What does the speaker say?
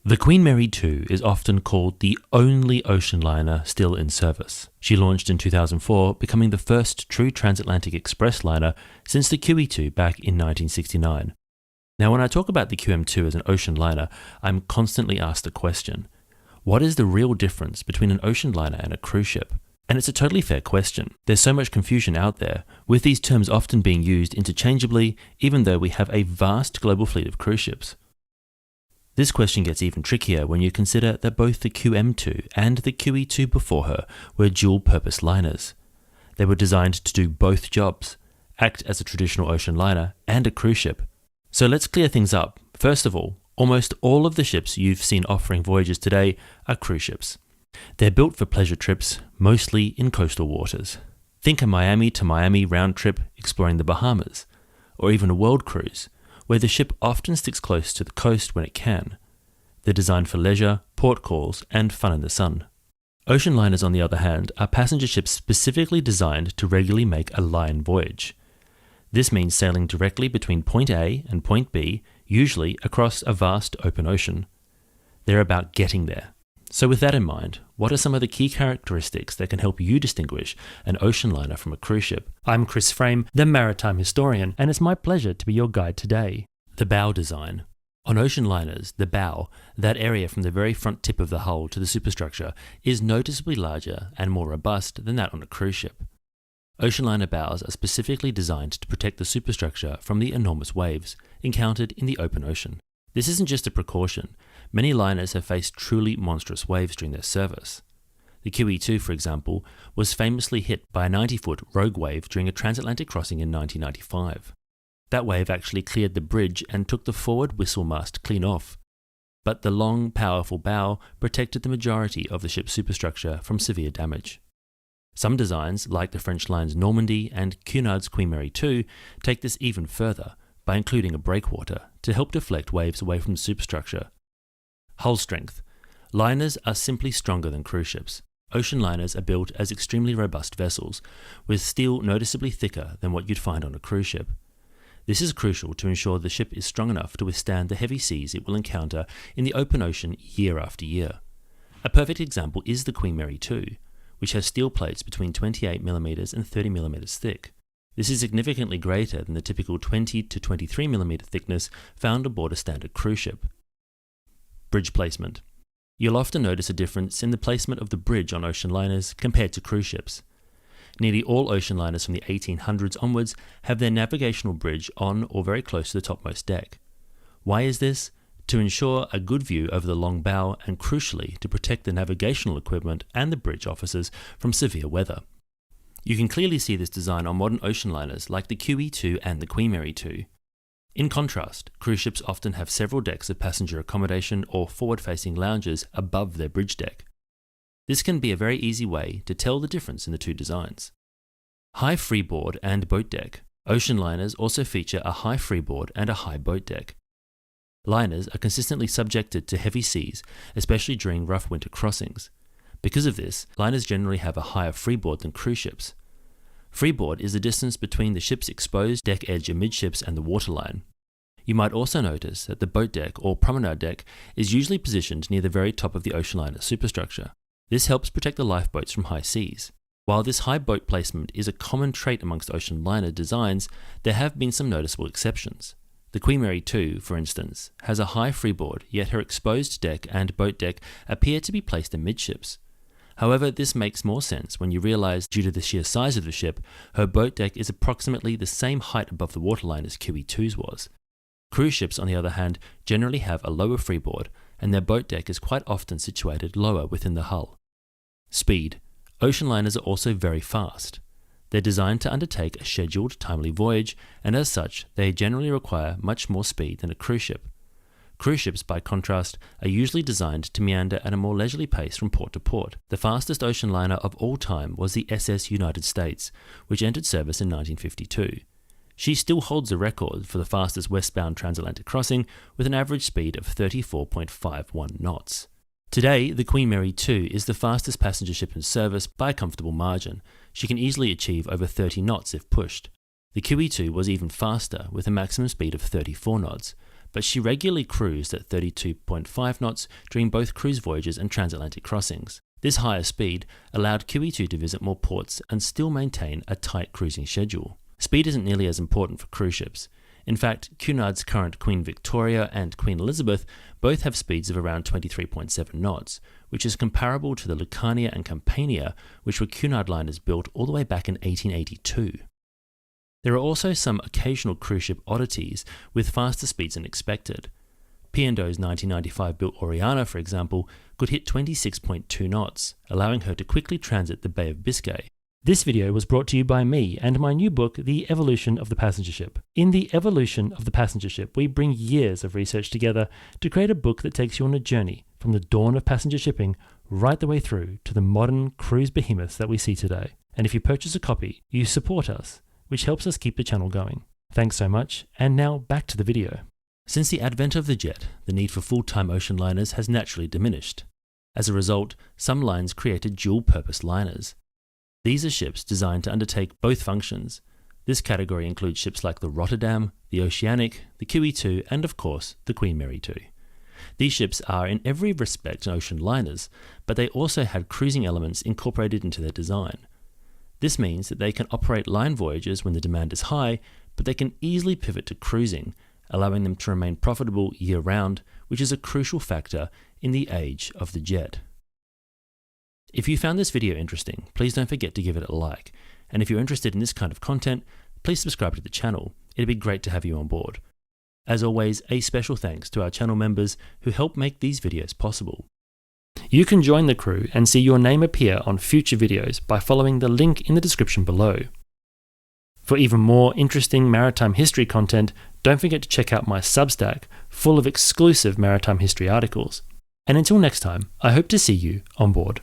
The Queen Mary 2 is often called the only ocean liner still in service. She launched in 2004, becoming the first true transatlantic express liner since the QE2 back in 1969. Now, when I talk about the QM2 as an ocean liner, I'm constantly asked the question, what is the real difference between an ocean liner and a cruise ship? And it's a totally fair question. There's so much confusion out there, with these terms often being used interchangeably, even though we have a vast global fleet of cruise ships. This question gets even trickier when you consider that both the QM2 and the QE2 before her were dual-purpose liners. They were designed to do both jobs, act as a traditional ocean liner and a cruise ship. So let's clear things up. First of all, almost all of the ships you've seen offering voyages today are cruise ships. They're built for pleasure trips, mostly in coastal waters. Think a Miami to Miami round trip exploring the Bahamas, or even a world cruise, where the ship often sticks close to the coast when it can. They're designed for leisure, port calls, and fun in the sun. Ocean liners, on the other hand, are passenger ships specifically designed to regularly make a line voyage. This means sailing directly between point A and point B, usually across a vast open ocean. They're about getting there. So with that in mind, what are some of the key characteristics that can help you distinguish an ocean liner from a cruise ship? I'm Chris Frame, the maritime historian, and it's my pleasure to be your guide today. The bow design. On ocean liners, the bow, that area from the very front tip of the hull to the superstructure, is noticeably larger and more robust than that on a cruise ship. Ocean liner bows are specifically designed to protect the superstructure from the enormous waves encountered in the open ocean. This isn't just a precaution. Many liners have faced truly monstrous waves during their service. The QE2, for example, was famously hit by a 90-foot rogue wave during a transatlantic crossing in 1995. That wave actually cleared the bridge and took the forward whistle mast clean off. But the long, powerful bow protected the majority of the ship's superstructure from severe damage. Some designs, like the French lines Normandy and Cunard's Queen Mary 2, take this even further by including a breakwater to help deflect waves away from the superstructure. Hull strength. Liners are simply stronger than cruise ships. Ocean liners are built as extremely robust vessels, with steel noticeably thicker than what you'd find on a cruise ship. This is crucial to ensure the ship is strong enough to withstand the heavy seas it will encounter in the open ocean year after year. A perfect example is the Queen Mary 2, which has steel plates between 28mm and 30mm thick. This is significantly greater than the typical 20 to 23mm thickness found aboard a standard cruise ship. Bridge placement. You'll often notice a difference in the placement of the bridge on ocean liners compared to cruise ships. Nearly all ocean liners from the 1800s onwards have their navigational bridge on or very close to the topmost deck. Why is this? To ensure a good view over the long bow and, crucially, to protect the navigational equipment and the bridge officers from severe weather. You can clearly see this design on modern ocean liners like the QE2 and the Queen Mary 2. In contrast, cruise ships often have several decks of passenger accommodation or forward-facing lounges above their bridge deck. This can be a very easy way to tell the difference in the two designs. High freeboard and boat deck. Ocean liners also feature a high freeboard and a high boat deck. Liners are consistently subjected to heavy seas, especially during rough winter crossings. Because of this, liners generally have a higher freeboard than cruise ships. Freeboard is the distance between the ship's exposed deck edge amidships and the waterline. You might also notice that the boat deck or promenade deck is usually positioned near the very top of the ocean liner superstructure. This helps protect the lifeboats from high seas. While this high boat placement is a common trait amongst ocean liner designs, there have been some noticeable exceptions. The Queen Mary 2, for instance, has a high freeboard, yet her exposed deck and boat deck appear to be placed amidships. However, this makes more sense when you realise, due to the sheer size of the ship, her boat deck is approximately the same height above the waterline as QE2's was. Cruise ships, on the other hand, generally have a lower freeboard, and their boat deck is quite often situated lower within the hull. Speed. Ocean liners are also very fast. They're designed to undertake a scheduled, timely voyage, and as such, they generally require much more speed than a cruise ship. Cruise ships, by contrast, are usually designed to meander at a more leisurely pace from port to port. The fastest ocean liner of all time was the SS United States, which entered service in 1952. She still holds the record for the fastest westbound transatlantic crossing with an average speed of 34.51 knots. Today, the Queen Mary 2 is the fastest passenger ship in service by a comfortable margin. She can easily achieve over 30 knots if pushed. The QE2 was even faster with a maximum speed of 34 knots, but she regularly cruised at 32.5 knots during both cruise voyages and transatlantic crossings. This higher speed allowed QE2 to visit more ports and still maintain a tight cruising schedule. Speed isn't nearly as important for cruise ships. In fact, Cunard's current Queen Victoria and Queen Elizabeth both have speeds of around 23.7 knots, which is comparable to the Lucania and Campania, which were Cunard liners built all the way back in 1882. There are also some occasional cruise ship oddities with faster speeds than expected. P&O's 1995 built Oriana, for example, could hit 26.2 knots, allowing her to quickly transit the Bay of Biscay. This video was brought to you by me and my new book, The Evolution of the Passenger Ship. In The Evolution of the Passenger Ship, we bring years of research together to create a book that takes you on a journey from the dawn of passenger shipping right the way through to the modern cruise behemoths that we see today. And if you purchase a copy, you support us, which helps us keep the channel going. Thanks so much, and now back to the video. Since the advent of the jet, the need for full-time ocean liners has naturally diminished. As a result, some lines created dual-purpose liners. These are ships designed to undertake both functions. This category includes ships like the Rotterdam, the Oceanic, the QE2, and of course, the Queen Mary II. These ships are in every respect ocean liners, but they also had cruising elements incorporated into their design. This means that they can operate line voyages when the demand is high, but they can easily pivot to cruising, allowing them to remain profitable year-round, which is a crucial factor in the age of the jet. If you found this video interesting, please don't forget to give it a like, and if you're interested in this kind of content, please subscribe to the channel. It'd be great to have you on board. As always, a special thanks to our channel members who help make these videos possible. You can join the crew and see your name appear on future videos by following the link in the description below. For even more interesting maritime history content, don't forget to check out my Substack, full of exclusive maritime history articles. And until next time, I hope to see you on board.